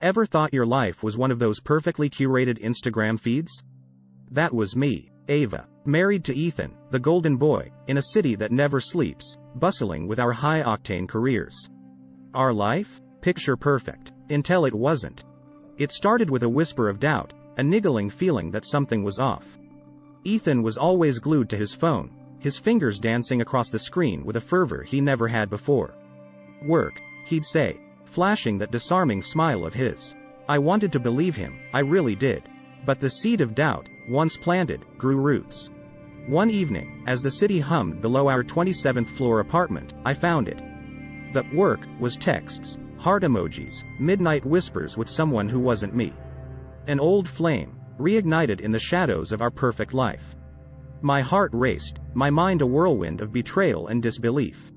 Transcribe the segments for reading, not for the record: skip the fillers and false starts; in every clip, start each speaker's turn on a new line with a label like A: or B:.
A: Ever thought your life was one of those perfectly curated Instagram feeds? That was me, Ava, married to Ethan, the golden boy, in a city that never sleeps, bustling with our high-octane careers. Our life? Picture perfect. Until it wasn't. It started with a whisper of doubt, a niggling feeling that something was off. Ethan was always glued to his phone, his fingers dancing across the screen with a fervor he never had before. "Work," he'd say, flashing that disarming smile of his. I wanted to believe him, I really did. But the seed of doubt, once planted, grew roots. One evening, as the city hummed below our 27th floor apartment, I found it. The work was texts, heart emojis, midnight whispers with someone who wasn't me. An old flame, reignited in the shadows of our perfect life. My heart raced, my mind a whirlwind of betrayal and disbelief.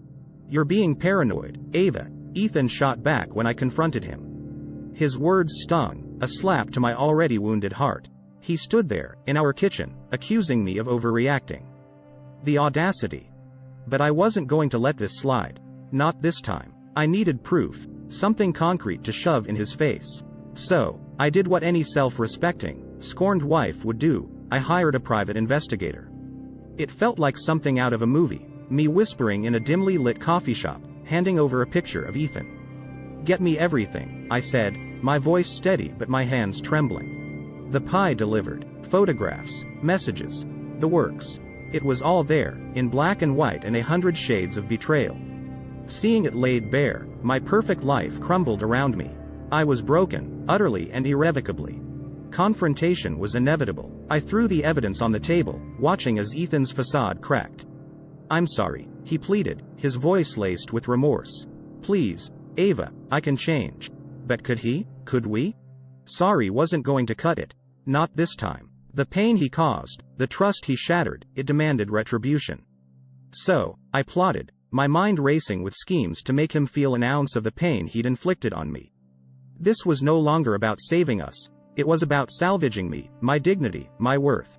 A: "You're being paranoid, Ava," Ethan shot back when I confronted him. His words stung, a slap to my already wounded heart. He stood there, in our kitchen, accusing me of overreacting. The audacity. But I wasn't going to let this slide. Not this time. I needed proof, something concrete to shove in his face. So, I did what any self-respecting, scorned wife would do. I hired a private investigator. It felt like something out of a movie, me whispering in a dimly lit coffee shop, handing over a picture of Ethan. "Get me everything," I said, my voice steady but my hands trembling. The pie delivered, photographs, messages, the works. It was all there, in black and white and 100 shades of betrayal. Seeing it laid bare, my perfect life crumbled around me. I was broken, utterly and irrevocably. Confrontation was inevitable. I threw the evidence on the table, watching as Ethan's facade cracked. "I'm sorry," he pleaded, his voice laced with remorse. "Please, Ava, I can change." But could he? Could we? Sorry wasn't going to cut it. Not this time. The pain he caused, the trust he shattered, it demanded retribution. So, I plotted, my mind racing with schemes to make him feel an ounce of the pain he'd inflicted on me. This was no longer about saving us. It was about salvaging me, my dignity, my worth.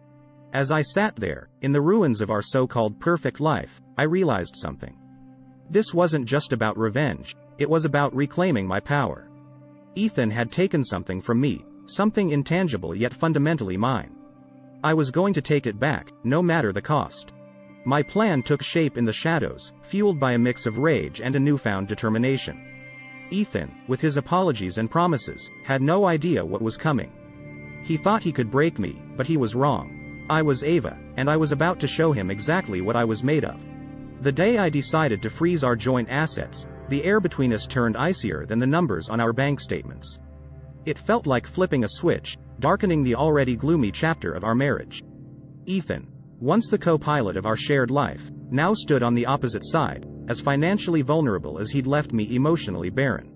A: As I sat there, in the ruins of our so-called perfect life, I realized something. This wasn't just about revenge, it was about reclaiming my power. Ethan had taken something from me, something intangible yet fundamentally mine. I was going to take it back, no matter the cost. My plan took shape in the shadows, fueled by a mix of rage and a newfound determination. Ethan, with his apologies and promises, had no idea what was coming. He thought he could break me, but he was wrong. I was Ava, and I was about to show him exactly what I was made of. The day I decided to freeze our joint assets, the air between us turned icier than the numbers on our bank statements. It felt like flipping a switch, darkening the already gloomy chapter of our marriage. Ethan, once the co-pilot of our shared life, now stood on the opposite side, as financially vulnerable as he'd left me emotionally barren.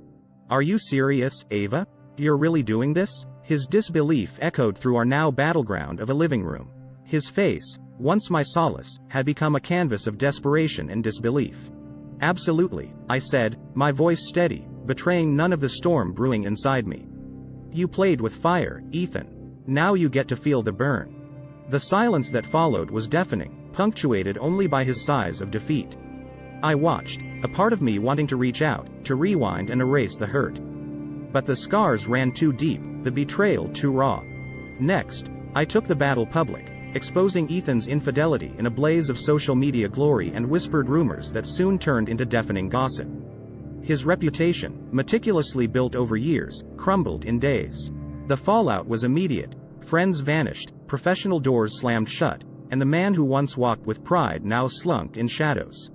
A: "Are you serious, Ava? You're really doing this?" His disbelief echoed through our now battleground of a living room. His face, once my solace, had become a canvas of desperation and disbelief. "Absolutely," I said, my voice steady, betraying none of the storm brewing inside me. "You played with fire, Ethan. Now you get to feel the burn." The silence that followed was deafening, punctuated only by his sighs of defeat. I watched, a part of me wanting to reach out, to rewind and erase the hurt. But the scars ran too deep, the betrayal too raw. Next, I took the battle public, exposing Ethan's infidelity in a blaze of social media glory and whispered rumors that soon turned into deafening gossip. His reputation, meticulously built over years, crumbled in days. The fallout was immediate. Friends vanished, professional doors slammed shut, and the man who once walked with pride now slunk in shadows.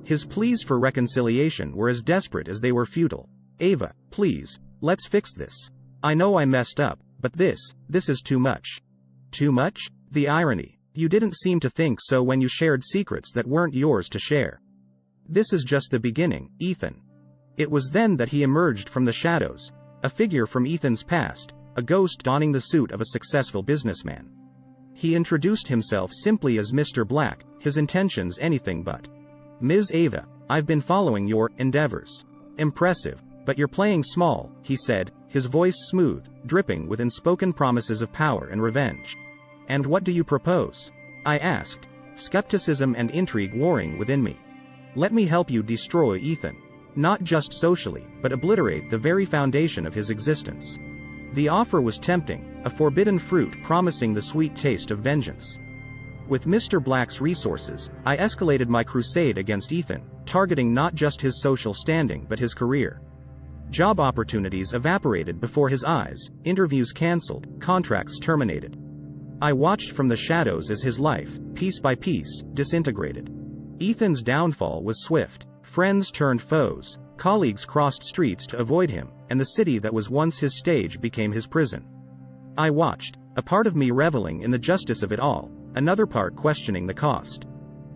A: His pleas for reconciliation were as desperate as they were futile. "Ava, please, let's fix this. I know I messed up, but this is too much." Too much? The irony. You didn't seem to think so when you shared secrets that weren't yours to share. "This is just the beginning, Ethan." It was then that he emerged from the shadows, a figure from Ethan's past, a ghost donning the suit of a successful businessman. He introduced himself simply as Mr. Black, his intentions anything but. "Ms. Ava, I've been following your endeavors." "Impressive, but you're playing small," he said, his voice smooth, dripping with unspoken promises of power and revenge. "And what do you propose?" I asked, skepticism and intrigue warring within me. "Let me help you destroy Ethan." not just socially, but obliterate the very foundation of his existence. The offer was tempting, a forbidden fruit promising the sweet taste of vengeance. With Mr. Black's resources, I escalated my crusade against Ethan, targeting not just his social standing but his career. Job opportunities evaporated before his eyes, interviews cancelled, contracts terminated. I watched from the shadows as his life, piece by piece, disintegrated. Ethan's downfall was swift. Friends turned foes, colleagues crossed streets to avoid him, and the city that was once his stage became his prison. I watched, a part of me reveling in the justice of it all, another part questioning the cost.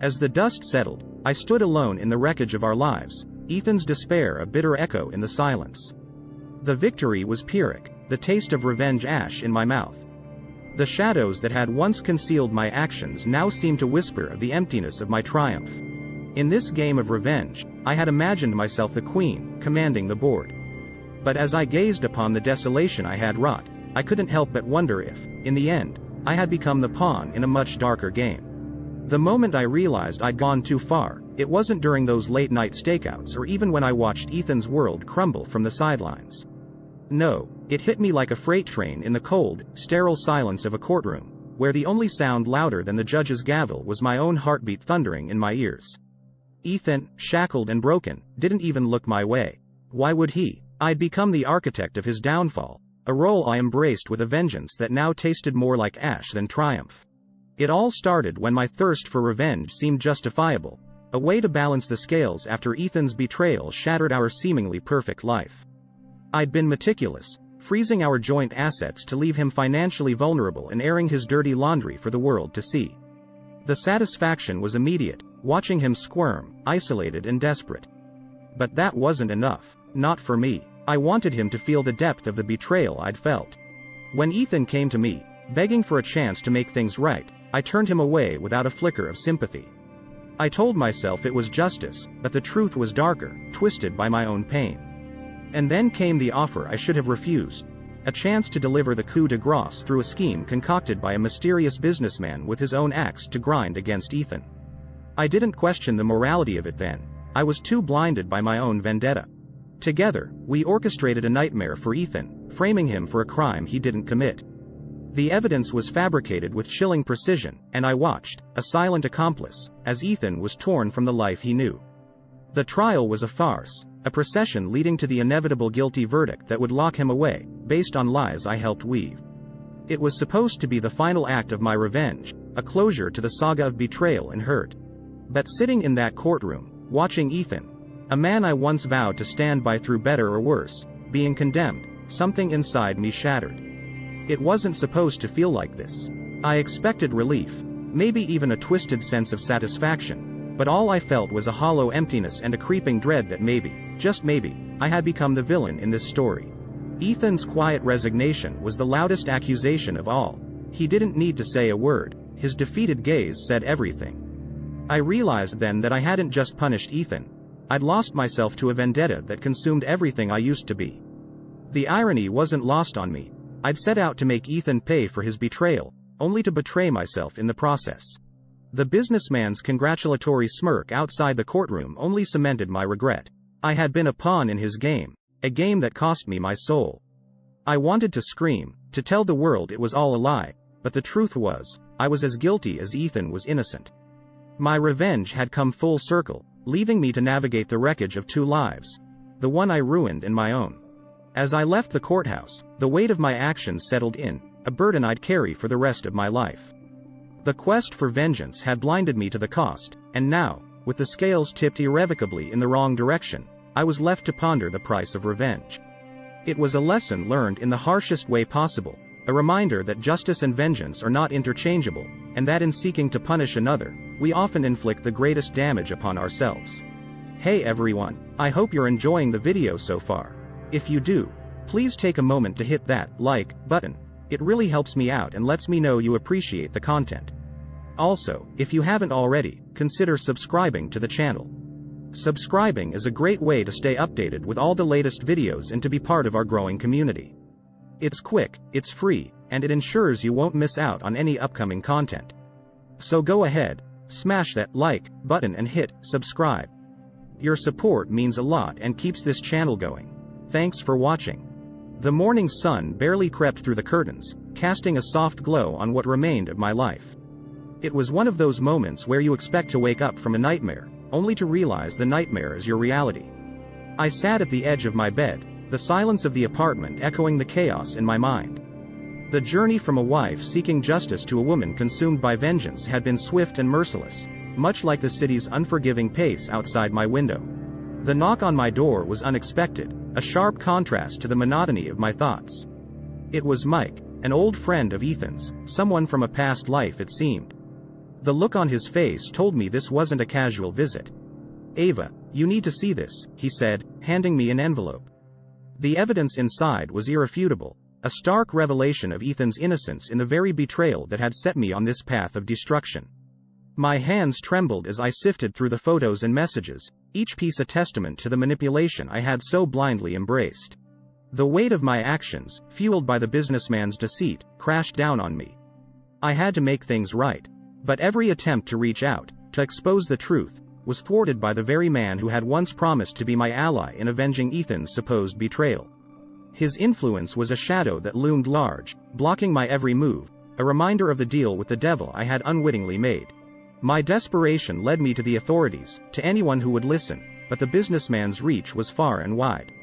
A: As the dust settled, I stood alone in the wreckage of our lives, Ethan's despair a bitter echo in the silence. The victory was Pyrrhic, the taste of revenge ash in my mouth. The shadows that had once concealed my actions now seemed to whisper of the emptiness of my triumph. In this game of revenge, I had imagined myself the queen, commanding the board. But as I gazed upon the desolation I had wrought, I couldn't help but wonder if, in the end, I had become the pawn in a much darker game. The moment I realized I'd gone too far, it wasn't during those late-night stakeouts or even when I watched Ethan's world crumble from the sidelines. No, it hit me like a freight train in the cold, sterile silence of a courtroom, where the only sound louder than the judge's gavel was my own heartbeat thundering in my ears. Ethan, shackled and broken, didn't even look my way. Why would he? I'd become the architect of his downfall, a role I embraced with a vengeance that now tasted more like ash than triumph. It all started when my thirst for revenge seemed justifiable, a way to balance the scales after Ethan's betrayal shattered our seemingly perfect life. I'd been meticulous, freezing our joint assets to leave him financially vulnerable and airing his dirty laundry for the world to see. The satisfaction was immediate, watching him squirm, isolated and desperate. But that wasn't enough, not for me. I wanted him to feel the depth of the betrayal I'd felt. When Ethan came to me, begging for a chance to make things right, I turned him away without a flicker of sympathy. I told myself it was justice, but the truth was darker, twisted by my own pain. And then came the offer I should have refused, a chance to deliver the coup de grace through a scheme concocted by a mysterious businessman with his own axe to grind against Ethan. I didn't question the morality of it then. I was too blinded by my own vendetta. Together, we orchestrated a nightmare for Ethan, framing him for a crime he didn't commit. The evidence was fabricated with chilling precision, and I watched, a silent accomplice, as Ethan was torn from the life he knew. The trial was a farce, a procession leading to the inevitable guilty verdict that would lock him away, based on lies I helped weave. It was supposed to be the final act of my revenge, a closure to the saga of betrayal and hurt. But sitting in that courtroom, watching Ethan, a man I once vowed to stand by through better or worse, being condemned, something inside me shattered. It wasn't supposed to feel like this. I expected relief, maybe even a twisted sense of satisfaction, but all I felt was a hollow emptiness and a creeping dread that maybe, just maybe, I had become the villain in this story. Ethan's quiet resignation was the loudest accusation of all. He didn't need to say a word, his defeated gaze said everything. I realized then that I hadn't just punished Ethan. I'd lost myself to a vendetta that consumed everything I used to be. The irony wasn't lost on me. I'd set out to make Ethan pay for his betrayal, only to betray myself in the process. The businessman's congratulatory smirk outside the courtroom only cemented my regret. I had been a pawn in his game, a game that cost me my soul. I wanted to scream, to tell the world it was all a lie, but the truth was, I was as guilty as Ethan was innocent. My revenge had come full circle, leaving me to navigate the wreckage of two lives, the one I ruined and my own. As I left the courthouse, the weight of my actions settled in, a burden I'd carry for the rest of my life. The quest for vengeance had blinded me to the cost, and now, with the scales tipped irrevocably in the wrong direction, I was left to ponder the price of revenge. It was a lesson learned in the harshest way possible, a reminder that justice and vengeance are not interchangeable, and that in seeking to punish another, we often inflict the greatest damage upon ourselves. Hey everyone, I hope you're enjoying the video so far. If you do, please take a moment to hit that like button. It really helps me out and lets me know you appreciate the content. Also, if you haven't already, consider subscribing to the channel. Subscribing is a great way to stay updated with all the latest videos and to be part of our growing community. It's quick, it's free, and it ensures you won't miss out on any upcoming content. So go ahead, smash that like button and hit subscribe. Your support means a lot and keeps this channel going. Thanks for watching. The morning sun barely crept through the curtains, casting a soft glow on what remained of my life. It was one of those moments where you expect to wake up from a nightmare, only to realize the nightmare is your reality. I sat at the edge of my bed, the silence of the apartment echoing the chaos in my mind. The journey from a wife seeking justice to a woman consumed by vengeance had been swift and merciless, much like the city's unforgiving pace outside my window. The knock on my door was unexpected, a sharp contrast to the monotony of my thoughts. It was Mike, an old friend of Ethan's, someone from a past life it seemed. The look on his face told me this wasn't a casual visit. "Ava, you need to see this," he said, handing me an envelope. The evidence inside was irrefutable, a stark revelation of Ethan's innocence in the very betrayal that had set me on this path of destruction. My hands trembled as I sifted through the photos and messages, each piece a testament to the manipulation I had so blindly embraced. The weight of my actions, fueled by the businessman's deceit, crashed down on me. I had to make things right. But every attempt to reach out, to expose the truth, was thwarted by the very man who had once promised to be my ally in avenging Ethan's supposed betrayal. His influence was a shadow that loomed large, blocking my every move, a reminder of the deal with the devil I had unwittingly made. My desperation led me to the authorities, to anyone who would listen, but the businessman's reach was far and wide.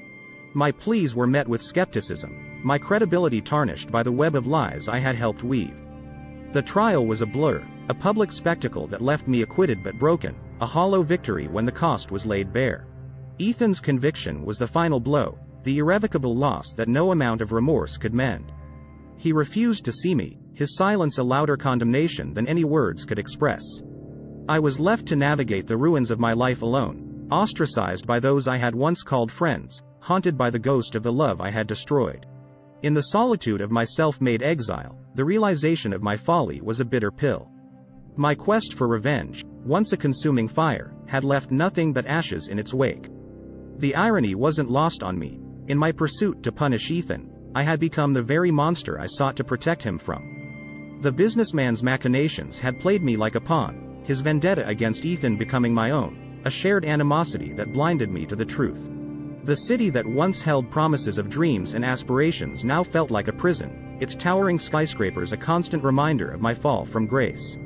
A: My pleas were met with skepticism, my credibility tarnished by the web of lies I had helped weave. The trial was a blur, a public spectacle that left me acquitted but broken, a hollow victory when the cost was laid bare. Ethan's conviction was the final blow, the irrevocable loss that no amount of remorse could mend. He refused to see me, his silence a louder condemnation than any words could express. I was left to navigate the ruins of my life alone, ostracized by those I had once called friends, haunted by the ghost of the love I had destroyed. In the solitude of my self-made exile, the realization of my folly was a bitter pill. My quest for revenge, once a consuming fire, had left nothing but ashes in its wake. The irony wasn't lost on me. In my pursuit to punish Ethan, I had become the very monster I sought to protect him from. The businessman's machinations had played me like a pawn, his vendetta against Ethan becoming my own, a shared animosity that blinded me to the truth. The city that once held promises of dreams and aspirations now felt like a prison, its towering skyscrapers a constant reminder of my fall from grace.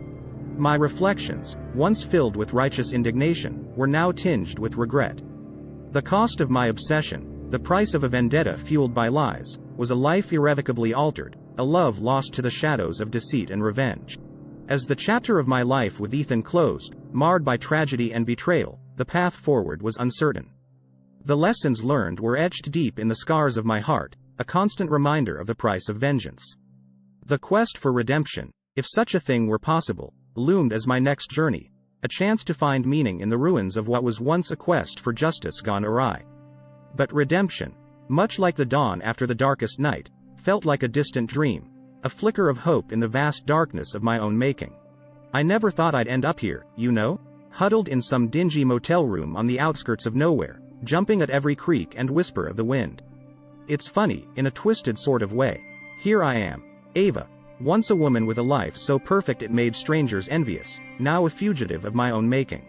A: My reflections, once filled with righteous indignation, were now tinged with regret. The cost of my obsession, the price of a vendetta fueled by lies, was a life irrevocably altered, a love lost to the shadows of deceit and revenge. As the chapter of my life with Ethan closed, marred by tragedy and betrayal, the path forward was uncertain. The lessons learned were etched deep in the scars of my heart, a constant reminder of the price of vengeance. The quest for redemption, if such a thing were possible, loomed as my next journey, a chance to find meaning in the ruins of what was once a quest for justice gone awry. But redemption, much like the dawn after the darkest night, felt like a distant dream, a flicker of hope in the vast darkness of my own making. I never thought I'd end up here, huddled in some dingy motel room on the outskirts of nowhere, jumping at every creak and whisper of the wind. It's funny, in a twisted sort of way. Here I am, Ava, once a woman with a life so perfect it made strangers envious, now a fugitive of my own making.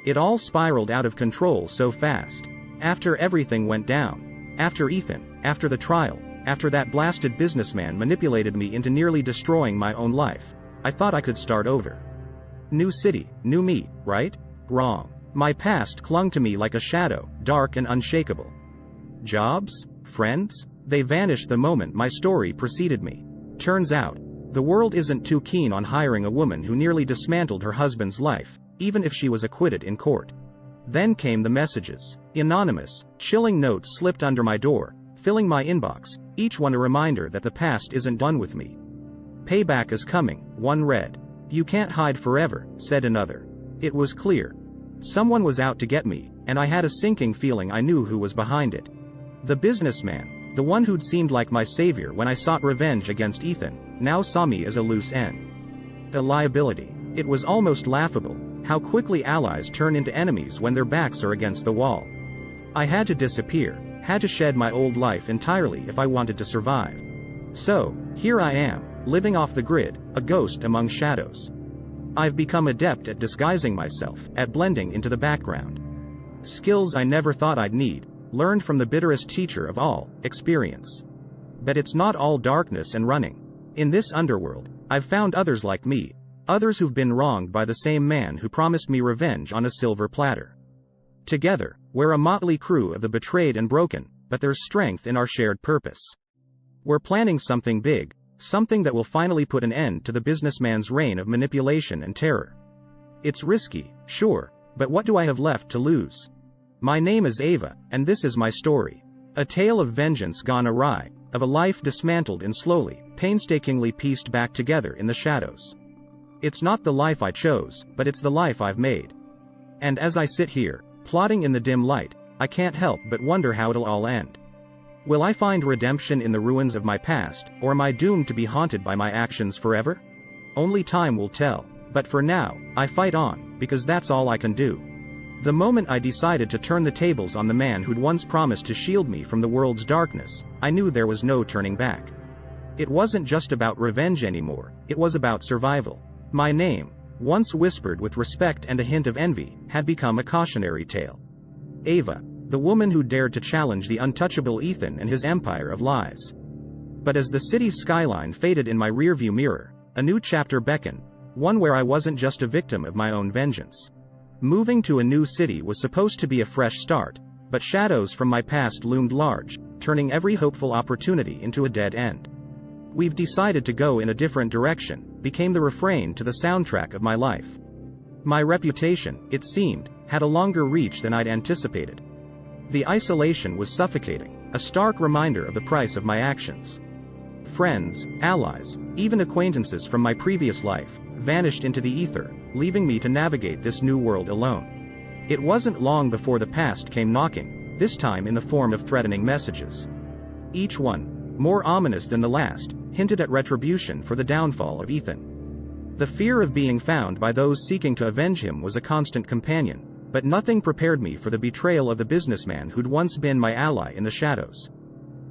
A: It all spiraled out of control so fast. After everything went down. After Ethan, after the trial, after that blasted businessman manipulated me into nearly destroying my own life, I thought I could start over. New city, new me, right? Wrong. My past clung to me like a shadow, dark and unshakable. Jobs? Friends? They vanished the moment my story preceded me. Turns out, the world isn't too keen on hiring a woman who nearly dismantled her husband's life, even if she was acquitted in court. Then came the messages. Anonymous, chilling notes slipped under my door, filling my inbox, each one a reminder that the past isn't done with me. Payback is coming, one read. You can't hide forever, said another. It was clear. Someone was out to get me, and I had a sinking feeling I knew who was behind it. The businessman, the one who'd seemed like my savior when I sought revenge against Ethan, now saw me as a loose end. A liability. It was almost laughable, how quickly allies turn into enemies when their backs are against the wall. I had to disappear, had to shed my old life entirely if I wanted to survive. So, here I am, living off the grid, a ghost among shadows. I've become adept at disguising myself, at blending into the background. skills I never thought I'd need, learned from the bitterest teacher of all, experience. But it's not all darkness and running. In this underworld, I've found others like me, others who've been wronged by the same man who promised me revenge on a silver platter. Together, we're a motley crew of the betrayed and broken, but there's strength in our shared purpose. We're planning something big, something that will finally put an end to the businessman's reign of manipulation and terror. It's risky, sure, but what do I have left to lose? My name is Ava, and this is my story. A tale of vengeance gone awry, of a life dismantled and slowly, painstakingly pieced back together in the shadows. It's not the life I chose, but it's the life I've made. And as I sit here, plotting in the dim light, I can't help but wonder how it'll all end. Will I find redemption in the ruins of my past, or am I doomed to be haunted by my actions forever? Only time will tell, but for now, I fight on, because that's all I can do. The moment I decided to turn the tables on the man who'd once promised to shield me from the world's darkness, I knew there was no turning back. It wasn't just about revenge anymore, it was about survival. My name, once whispered with respect and a hint of envy, had become a cautionary tale. Ava, the woman who dared to challenge the untouchable Ethan and his empire of lies. But as the city's skyline faded in my rearview mirror, a new chapter beckoned, one where I wasn't just a victim of my own vengeance. Moving to a new city was supposed to be a fresh start, but shadows from my past loomed large, turning every hopeful opportunity into a dead end. "We've decided to go in a different direction," became the refrain to the soundtrack of my life. My reputation, it seemed, had a longer reach than I'd anticipated. The isolation was suffocating, a stark reminder of the price of my actions. Friends, allies, even acquaintances from my previous life, vanished into the ether, leaving me to navigate this new world alone. It wasn't long before the past came knocking, this time in the form of threatening messages. Each one, more ominous than the last, hinted at retribution for the downfall of Ethan. The fear of being found by those seeking to avenge him was a constant companion, but nothing prepared me for the betrayal of the businessman who'd once been my ally in the shadows.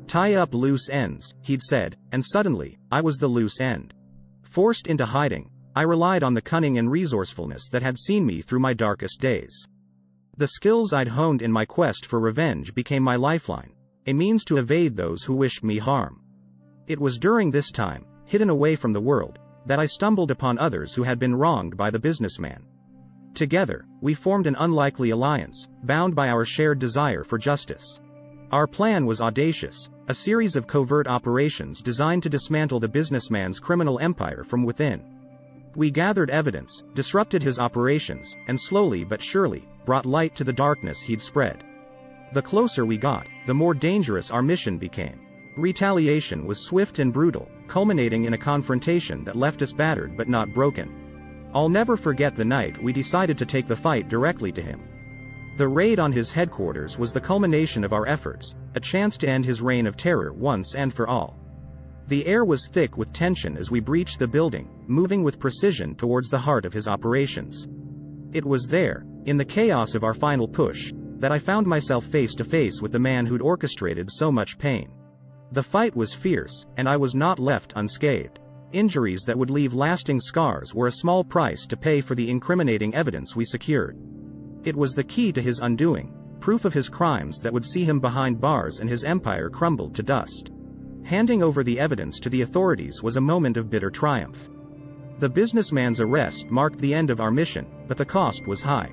A: "Tie up loose ends," he'd said, and suddenly, I was the loose end. Forced into hiding, I relied on the cunning and resourcefulness that had seen me through my darkest days. The skills I'd honed in my quest for revenge became my lifeline, a means to evade those who wished me harm. It was during this time, hidden away from the world, that I stumbled upon others who had been wronged by the businessman. Together, we formed an unlikely alliance, bound by our shared desire for justice. Our plan was audacious, a series of covert operations designed to dismantle the businessman's criminal empire from within. We gathered evidence, disrupted his operations, and slowly but surely, brought light to the darkness he'd spread. The closer we got, the more dangerous our mission became. Retaliation was swift and brutal, culminating in a confrontation that left us battered but not broken. I'll never forget the night we decided to take the fight directly to him. The raid on his headquarters was the culmination of our efforts, a chance to end his reign of terror once and for all. The air was thick with tension as we breached the building, moving with precision towards the heart of his operations. It was there, in the chaos of our final push, that I found myself face to face with the man who'd orchestrated so much pain. The fight was fierce, and I was not left unscathed. Injuries that would leave lasting scars were a small price to pay for the incriminating evidence we secured. It was the key to his undoing, proof of his crimes that would see him behind bars and his empire crumbled to dust. Handing over the evidence to the authorities was a moment of bitter triumph. The businessman's arrest marked the end of our mission, but the cost was high.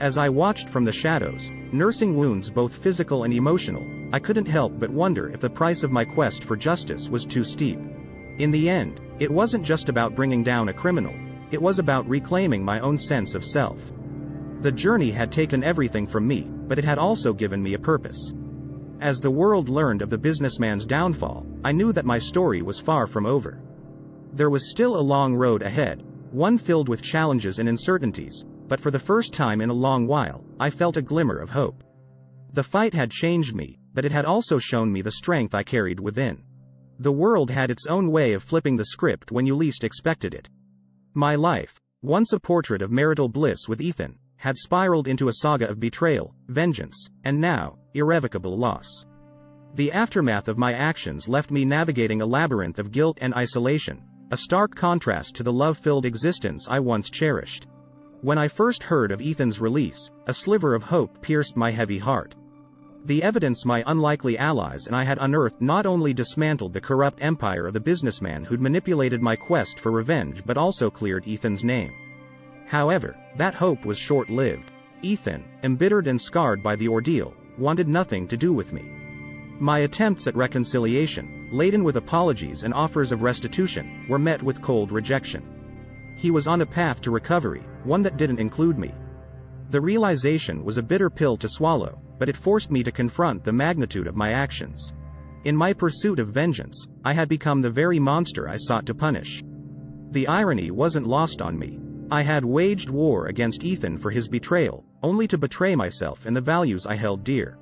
A: As I watched from the shadows, nursing wounds both physical and emotional, I couldn't help but wonder if the price of my quest for justice was too steep. In the end, it wasn't just about bringing down a criminal, it was about reclaiming my own sense of self. The journey had taken everything from me, but it had also given me a purpose. As the world learned of the businessman's downfall, I knew that my story was far from over. There was still a long road ahead, one filled with challenges and uncertainties, but for the first time in a long while, I felt a glimmer of hope. The fight had changed me, but it had also shown me the strength I carried within. The world had its own way of flipping the script when you least expected it. My life, once a portrait of marital bliss with Ethan, had spiraled into a saga of betrayal, vengeance, and now, irrevocable loss. The aftermath of my actions left me navigating a labyrinth of guilt and isolation, a stark contrast to the love-filled existence I once cherished. When I first heard of Ethan's release, a sliver of hope pierced my heavy heart. The evidence my unlikely allies and I had unearthed not only dismantled the corrupt empire of the businessman who'd manipulated my quest for revenge but also cleared Ethan's name. However, that hope was short-lived. Ethan, embittered and scarred by the ordeal, wanted nothing to do with me. My attempts at reconciliation, laden with apologies and offers of restitution, were met with cold rejection. He was on a path to recovery, one that didn't include me. The realization was a bitter pill to swallow, but it forced me to confront the magnitude of my actions. In my pursuit of vengeance, I had become the very monster I sought to punish. The irony wasn't lost on me. I had waged war against Ethan for his betrayal, only to betray myself and the values I held dear.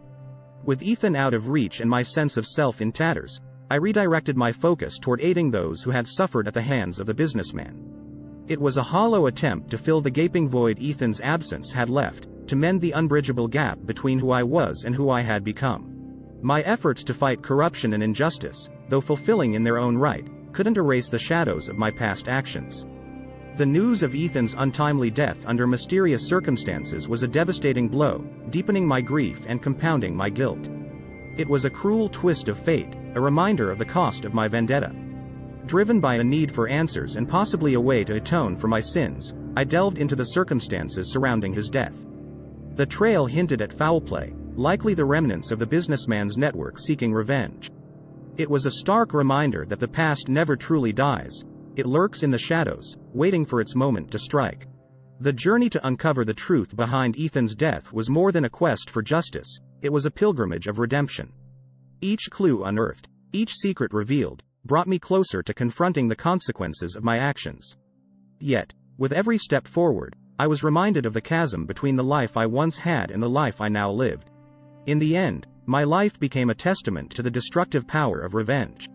A: With Ethan out of reach and my sense of self in tatters, I redirected my focus toward aiding those who had suffered at the hands of the businessman. It was a hollow attempt to fill the gaping void Ethan's absence had left, to mend the unbridgeable gap between who I was and who I had become. My efforts to fight corruption and injustice, though fulfilling in their own right, couldn't erase the shadows of my past actions. The news of Ethan's untimely death under mysterious circumstances was a devastating blow, deepening my grief and compounding my guilt. It was a cruel twist of fate, a reminder of the cost of my vendetta. Driven by a need for answers and possibly a way to atone for my sins, I delved into the circumstances surrounding his death. The trail hinted at foul play, likely the remnants of the businessman's network seeking revenge. It was a stark reminder that the past never truly dies. It lurks in the shadows, waiting for its moment to strike. The journey to uncover the truth behind Ethan's death was more than a quest for justice, it was a pilgrimage of redemption. Each clue unearthed, each secret revealed, brought me closer to confronting the consequences of my actions. Yet, with every step forward, I was reminded of the chasm between the life I once had and the life I now lived. In the end, my life became a testament to the destructive power of revenge.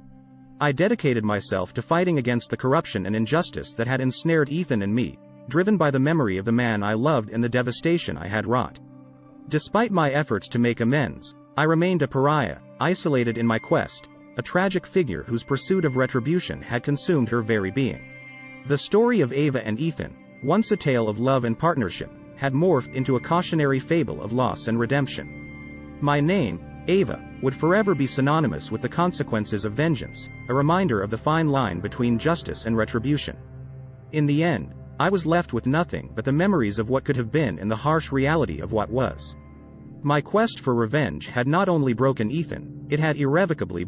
A: I dedicated myself to fighting against the corruption and injustice that had ensnared Ethan and me, driven by the memory of the man I loved and the devastation I had wrought. Despite my efforts to make amends, I remained a pariah, isolated in my quest, a tragic figure whose pursuit of retribution had consumed her very being. The story of Ava and Ethan, once a tale of love and partnership, had morphed into a cautionary fable of loss and redemption. My name, Ava, would forever be synonymous with the consequences of vengeance, a reminder of the fine line between justice and retribution. In the end, I was left with nothing but the memories of what could have been and the harsh reality of what was. My quest for revenge had not only broken Ethan, it had irrevocably broken